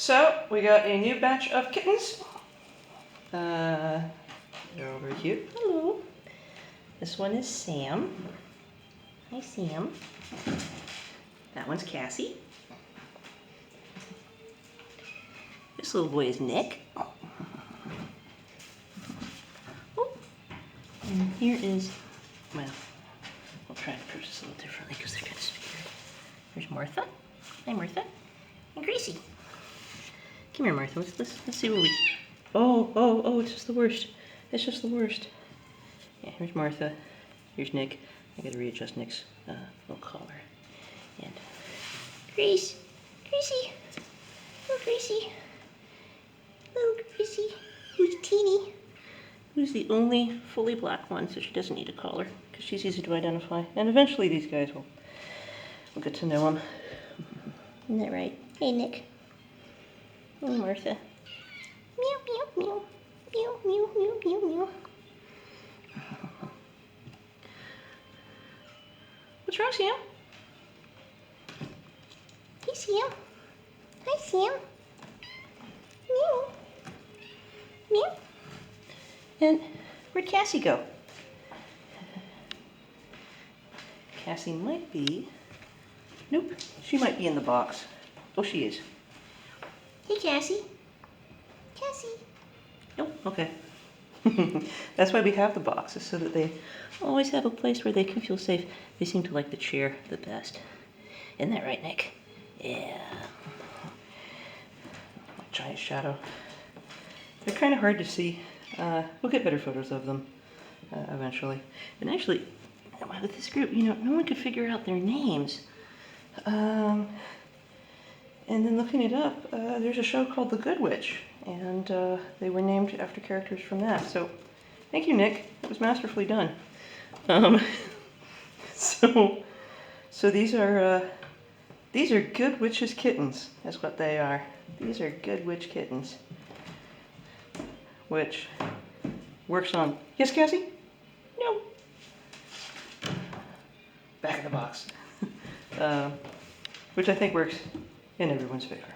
So we got a new batch of kittens. They're all very cute. Hello. This one is Sam. Hi, Sam. That one's Cassie. This little boy is Nick. Oh. And here is, well, we'll try and approach this a little differently because they're kind of scared. There's Martha. Hi, Martha. And Gracie. Come here, Martha. Let's see what we. Oh! It's just the worst. It's just the worst. Yeah, here's Martha. Here's Nick. I gotta readjust Nick's little collar. And Gracie, little Gracie, who's teeny, who's the only fully black one, so she doesn't need a collar because she's easy to identify. And eventually, these guys will get to know them. Isn't that right? Hey, Nick. Hey, Martha. Meow, meow, meow. Meow, meow, meow, meow, meow. What's wrong, Sam? Hey, Sam. Hi, Sam. Meow. Meow. And where'd Cassie go? Cassie might be... Nope, she might be in the box. Oh, she is. Hey, Cassie. Cassie. Nope, okay. That's why we have the boxes, so that they always have a place where they can feel safe. They seem to like the chair the best. Isn't that right, Nick? Yeah. My giant shadow. They're kind of hard to see. We'll get better photos of them eventually. And actually, with this group, no one could figure out their names. And then looking it up, there's a show called The Good Witch, and they were named after characters from that. So, thank you, Nick. That was masterfully done. So these are Good Witch's kittens. That's what they are. These are Good Witch kittens, which works on. Yes, Cassie? No. Back in the box. Which I think works in everyone's favor.